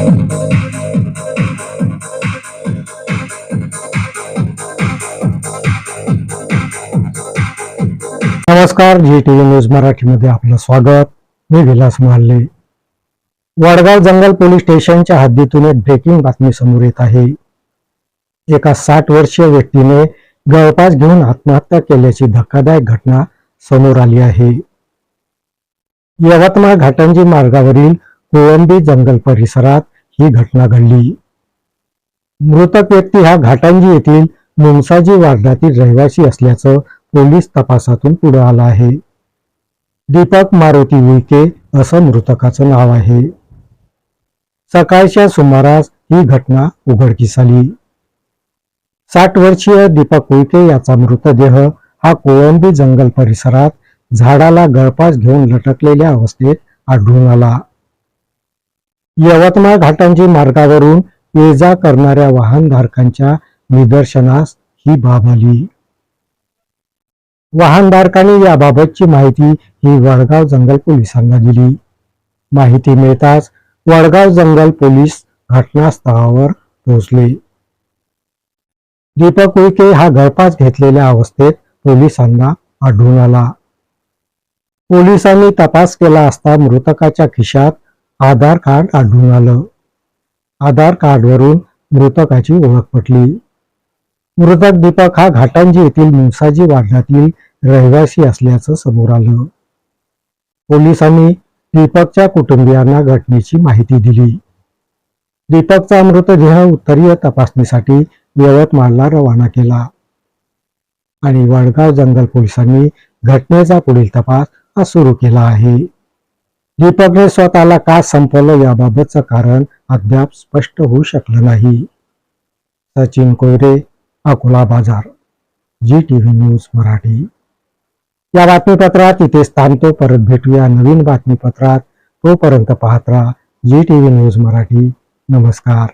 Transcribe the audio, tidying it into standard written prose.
नमस्कार, जी TV news मराठीमध्ये आपलं स्वागत. मी विलास महाले. वडगाव जंगल पोलीस स्टेशनच्या हद्दीतून एक ब्रेकिंग बातमी समोर येत आहे. एका 60 वर्षीय व्यक्तीने गळफास घेऊन आत्महत्या केल्याची धक्कादायक घटना समोर आली आहे. यवतमाळ घाटंजी मार्गावरील कोळंबी जंगल परिसरात ही घटना घडली. मृतक व्यक्ती हा घाटंजी येथील मुंगसाजी वार्डातील रहिवासी असल्याचं पोलीस तपासातून पुढे आलं आहे. दीपक मारुती उईके असं मृतकाचं नाव आहे. सकाळच्या सुमारास ही घटना उघडकीस आली. 60 वर्षीय दीपक उईके याचा मृतदेह हा कोळंबी जंगल परिसरात झाडाला गळफास घेऊन लटकलेल्या अवस्थेत आढळून आला. यवतमाळ घाटंजी मार्गावरून ये जा करणाऱ्या वाहनधारकांच्या निदर्शनास ही बाब आली. वाहनधारकांनी याबाबतची माहिती ही वडगाव जंगल पोलिसांना दिली. माहिती मिळताच वडगाव जंगल पोलीस घटनास्थळावर पोहोचले. दीपक उईके हा गळफास घेतलेल्या अवस्थेत पोलिसांना आढळून आला. पोलिसांनी तपास केला असता मृतकाच्या खिशात आधार कार्ड आढळून आलं. आधार कार्डवरून मृतकाची ओळख पटली. मृतक दीपक हा घाटंजी येथील मुंगसाजी वार्डातील रहिवासी असल्याचं समोर आलं. पोलिसांनी दीपकच्या कुटुंबियांना घटनेची माहिती दिली. दीपकचा मृतदेह उत्तरीय तपासणीसाठी यवतमाळला रवाना केला आणि वडगाव जंगल पोलिसांनी घटनेचा पुढील तपास सुरू केला आहे. दीपकने स्वतःला का संपवलं याबाबतचं कारण अद्याप स्पष्ट होऊ शकलं नाही. सचिन कोयरे, अकोला बाजार, जी टीव्ही न्यूज मराठी. या बातमीपत्रात इथेच थांबतो. परत भेटूया नवीन बातमीपत्रात. तोपर्यंत पाहत राहा जी टीव्ही न्यूज मराठी. नमस्कार.